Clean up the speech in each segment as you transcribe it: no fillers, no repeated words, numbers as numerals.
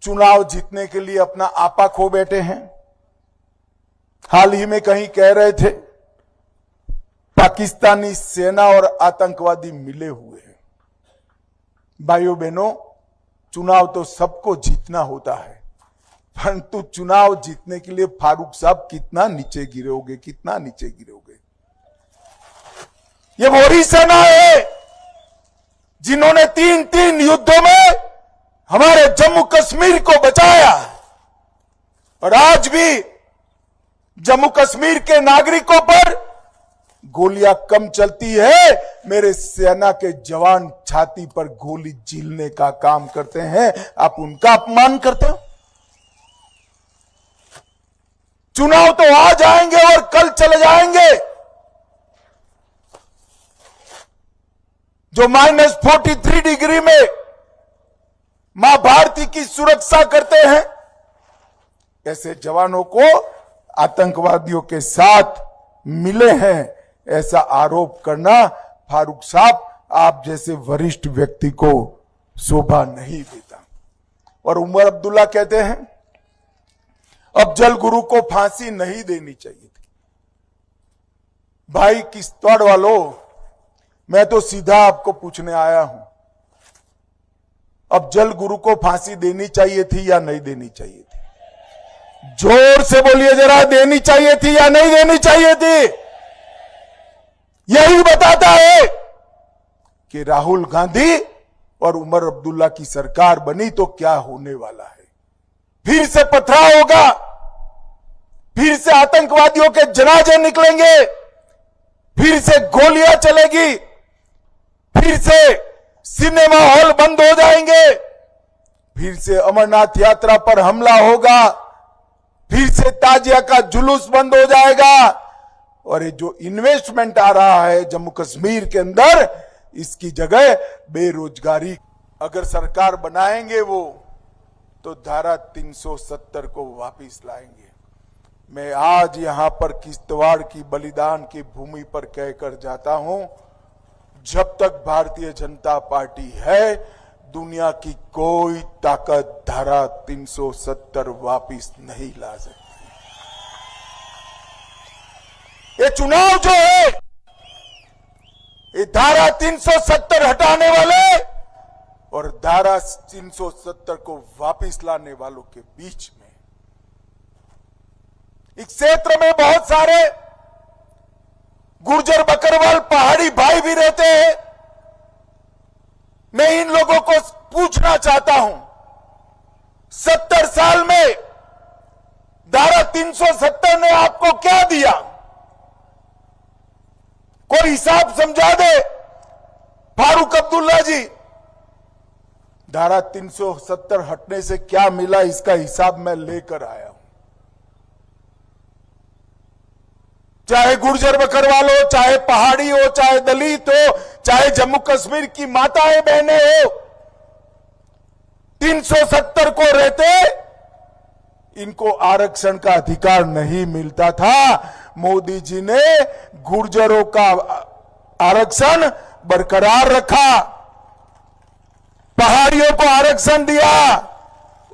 चुनाव जीतने के लिए अपना आपा खो बैठे हैं। हाल ही में कहीं कह रहे थे पाकिस्तानी सेना और आतंकवादी मिले हुए हैं। भाइयों बहनों, चुनाव तो सबको जीतना होता है, परंतु चुनाव जीतने के लिए फारूक साहब कितना नीचे गिरोगे, कितना नीचे गिरोगे। ये वही सेना है जिन्होंने 3 युद्धों में हमारे जम्मू कश्मीर को बचाया, और आज भी जम्मू कश्मीर के नागरिकों पर गोलियां कम चलती है, मेरे सेना के जवान छाती पर गोली झीलने का काम करते हैं, आप उनका अपमान करते हो। चुनाव तो आज आएंगे और कल चले जाएंगे। जो -43 डिग्री में मां भारती की सुरक्षा करते हैं, ऐसे जवानों को आतंकवादियों के साथ मिले हैं, ऐसा आरोप करना फारूक साहब आप जैसे वरिष्ठ व्यक्ति को शोभा नहीं देता। और उमर अब्दुल्ला कहते हैं अफजल गुरु को फांसी नहीं देनी चाहिए थी। भाई किश्तवाड़ वालों, मैं तो सीधा आपको पूछने आया हूं, अफजल गुरु को फांसी देनी चाहिए थी या नहीं देनी चाहिए थी? जोर से बोलिए जरा, देनी चाहिए थी या नहीं देनी चाहिए थी? यही बताता है कि राहुल गांधी और उमर अब्दुल्ला की सरकार बनी तो क्या होने वाला है। फिर से पथराव होगा, फिर से आतंकवादियों के जनाजे निकलेंगे, फिर से गोलियां चलेगी, फिर से सिनेमा हॉल बंद हो जाएंगे, फिर से अमरनाथ यात्रा पर हमला होगा, फिर से ताजिया का जुलूस बंद हो जाएगा, और ये जो इन्वेस्टमेंट आ रहा है जम्मू कश्मीर के अंदर, इसकी जगह बेरोजगारी। अगर सरकार बनाएंगे वो तो धारा 370 को वापस लाएंगे। मैं आज यहां पर किश्तवाड़ की बलिदान की भूमि पर कहकर जाता हूं, जब तक भारतीय जनता पार्टी है, दुनिया की कोई ताकत धारा 370 वापस नहीं ला सकती। ये चुनाव जो है, ये धारा 370 हटाने वाले और धारा 370 को वापस लाने वालों के बीच में इस क्षेत्र में बहुत सारे गुर्जर बकरवाल पहाड़ी भाई भी रहते हैं। मैं इन लोगों को पूछना चाहता हूं, 70 साल में धारा 370 ने आपको क्या दिया? कोई हिसाब समझा दे फारूक अब्दुल्ला जी। धारा 370 हटने से क्या मिला, इसका हिसाब मैं लेकर आया हूं। चाहे गुर्जर बकरवाल हो, चाहे पहाड़ी हो, चाहे दलित हो, चाहे जम्मू कश्मीर की माताएं बहनें हो, 370 को रहते इनको आरक्षण का अधिकार नहीं मिलता था। मोदी जी ने गुर्जरों का आरक्षण बरकरार रखा, पहाड़ियों को आरक्षण दिया,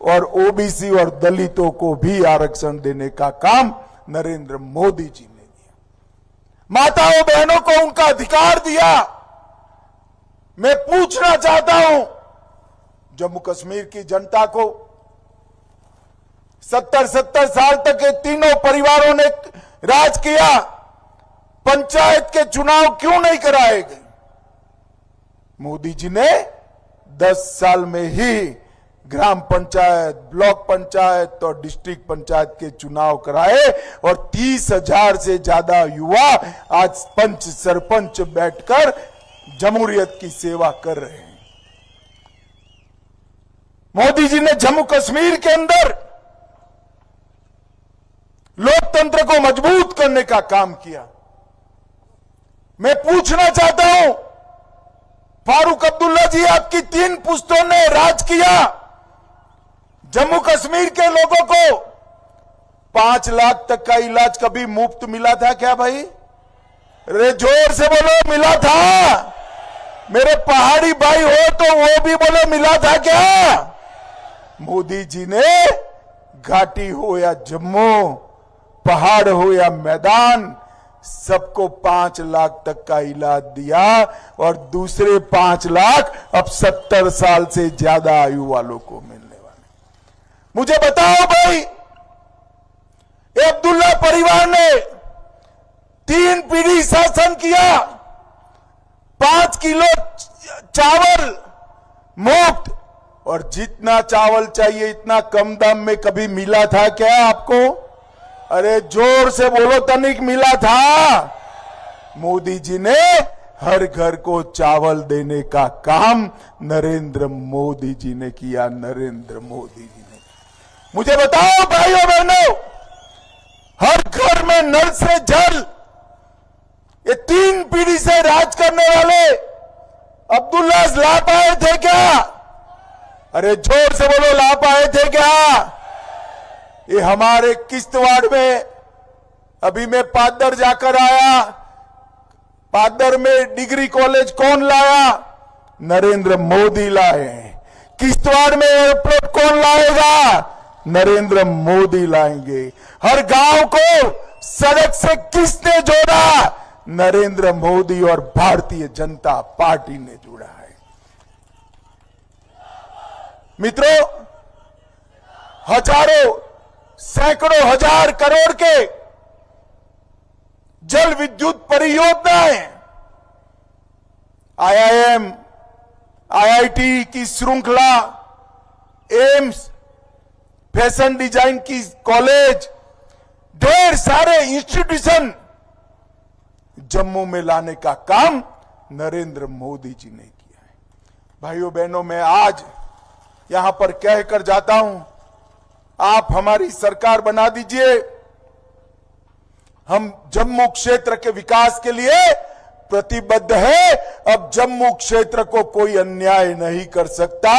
और ओबीसी और दलितों को भी आरक्षण देने का काम नरेंद्र मोदी जी ने दिया। माताओं बहनों को उनका अधिकार दिया। मैं पूछना चाहता हूं जम्मू कश्मीर की जनता को, 70 साल तक ये तीनों परिवारों ने राज किया, पंचायत के चुनाव क्यों नहीं कराए गए? मोदी जी ने 10 साल में ही ग्राम पंचायत, ब्लॉक पंचायत और डिस्ट्रिक्ट पंचायत के चुनाव कराए, और 30,000 से ज्यादा युवा आज पंच सरपंच बैठकर जमहूरियत की सेवा कर रहे हैं। मोदी जी ने जम्मू कश्मीर के अंदर लोकतंत्र को मजबूत करने का काम किया। मैं पूछना चाहता हूं फारूक अब्दुल्ला जी, आपकी 3 पुश्तों ने राज किया, जम्मू कश्मीर के लोगों को 5 लाख तक का इलाज कभी मुफ्त मिला था क्या भाई? अरे जोर से बोलो, मिला था? मेरे पहाड़ी भाई हो तो वो भी बोलो, मिला था क्या? मोदी जी ने घाटी हो या जम्मू, पहाड़ हो या मैदान, सबको 5 लाख तक का इलाज दिया और दूसरे 5 लाख अब 70 साल से ज्यादा आयु वालों को मिलने वाले। मुझे बताओ भाई, ये अब्दुल्ला परिवार ने 3 पीढ़ी शासन किया, 5 किलो चावल मुफ्त, और जितना चावल चाहिए इतना कम दाम में कभी मिला था क्या आपको? अरे जोर से बोलो, तनिक मिला था? मोदी जी ने हर घर को चावल देने का काम नरेंद्र मोदी जी ने किया, नरेंद्र मोदी जी ने। मुझे बताओ भाइयों बहनों, हर घर में नल से जल, ये 3 पीढ़ी से राज करने वाले अब्दुल्ला ला पाए थे क्या? अरे जोर से बोलो, ला पाए थे क्या? ये हमारे किश्तवाड़ में, अभी मैं पादर जाकर आया, पादर में डिग्री कॉलेज कौन लाया? नरेंद्र मोदी लाए। किश्तवाड़ में एयरपोर्ट कौन लाएगा? नरेंद्र मोदी लाएंगे। हर गांव को सड़क से किसने जोड़ा? नरेंद्र मोदी और भारतीय जनता पार्टी ने जोड़ा है। मित्रों, हजारों, सैकड़ों हजार करोड़ के जल विद्युत परियोजनाएं, आईआईएम, आईआईटी की श्रृंखला, एम्स, फैशन डिजाइन की कॉलेज, ढेर सारे इंस्टीट्यूशन जम्मू में लाने का काम नरेंद्र मोदी जी ने किया है। भाइयों बहनों, मैं आज यहां पर कहकर जाता हूं, आप हमारी सरकार बना दीजिए। हम जम्मू क्षेत्र के विकास के लिए प्रतिबद्ध है। अब जम्मू क्षेत्र को कोई अन्याय नहीं कर सकता,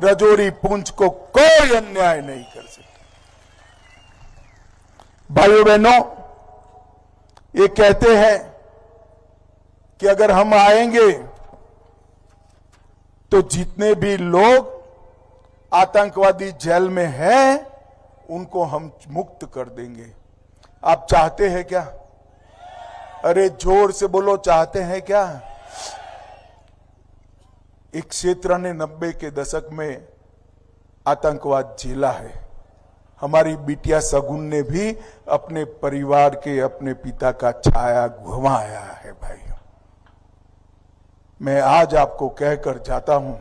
रजौरी पुंछ को कोई अन्याय नहीं कर सकता। भाइयों बहनों, ये कहते हैं कि अगर हम आएंगे तो जितने भी लोग आतंकवादी जेल में हैं उनको हम मुक्त कर देंगे। आप चाहते हैं क्या? अरे जोर से बोलो, चाहते हैं क्या? एक क्षेत्र ने 90 के दशक में आतंकवाद झेला है। हमारी बिटिया सगुन ने भी अपने परिवार के, अपने पिता का छाया घुमाया है। भाइयों, मैं आज आपको कहकर जाता हूं,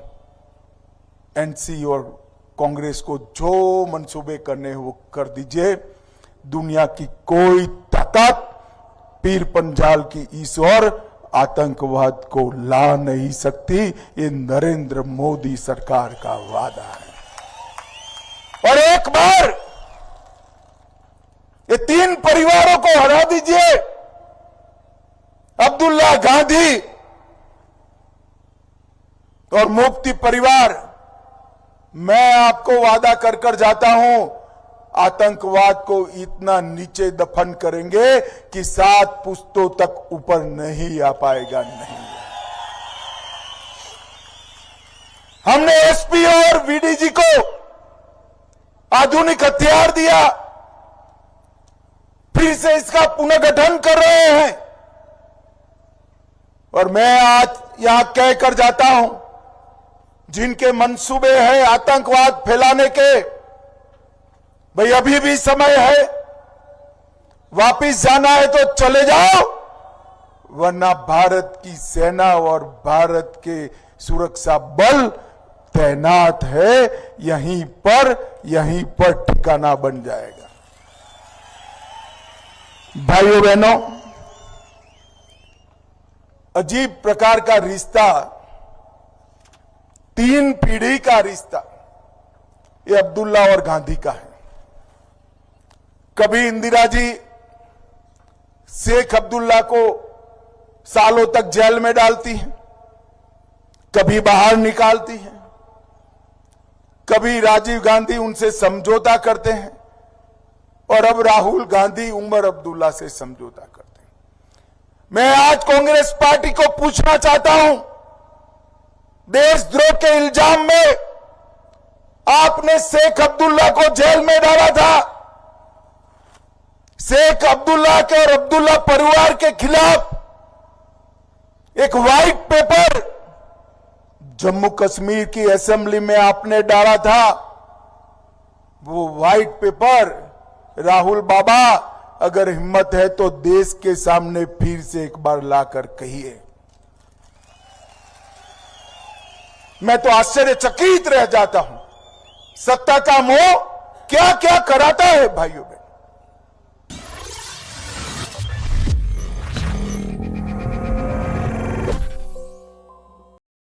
एनसी और कांग्रेस को जो मंसूबे करने हैं वो कर दीजिए। दुनिया की कोई ताकत पीर पंजाल की इस ओर आतंकवाद को ला नहीं सकती। ये नरेंद्र मोदी सरकार का वादा है। और एक बार ये 3 परिवारों को हरा दीजिए, अब्दुल्ला, गांधी और मुफ्ती परिवार। मैं आपको वादा कर कर जाता हूं, आतंकवाद को इतना नीचे दफन करेंगे कि 7 पुश्तों तक ऊपर नहीं आ पाएगा। नहीं, हमने एसपी और वीडीजी को आधुनिक हथियार दिया, फिर से इसका पुनर्गठन कर रहे हैं। और मैं आज यहां कहकर जाता हूं, जिनके मंसूबे हैं आतंकवाद फैलाने के, भाई अभी भी समय है। वापिस जाना है तो चले जाओ, वरना भारत की सेना और भारत के सुरक्षा बल तैनात है। यहीं पर ठिकाना बन जाएगा। भाइयों बहनों, अजीब प्रकार का रिश्ता, 3 पीढ़ी का रिश्ता, ये अब्दुल्ला और गांधी का है। कभी इंदिरा जी शेख अब्दुल्ला को सालों तक जेल में डालती हैं, कभी बाहर निकालती हैं, कभी राजीव गांधी उनसे समझौता करते हैं, और अब राहुल गांधी उमर अब्दुल्ला से समझौता करते हैं। मैं आज कांग्रेस पार्टी को पूछना चाहता हूं, देशद्रोह के इल्जाम में आपने शेख अब्दुल्ला को जेल में डाला था। शेख अब्दुल्ला के और अब्दुल्ला परिवार के खिलाफ एक व्हाइट पेपर जम्मू कश्मीर की असेंबली में आपने डाला था। वो व्हाइट पेपर राहुल बाबा, अगर हिम्मत है तो देश के सामने फिर से एक बार लाकर कहिए। मैं तो आश्चर्यचकित रह जाता हूं, सत्ता का मोह क्या क्या कराता है भाइयों।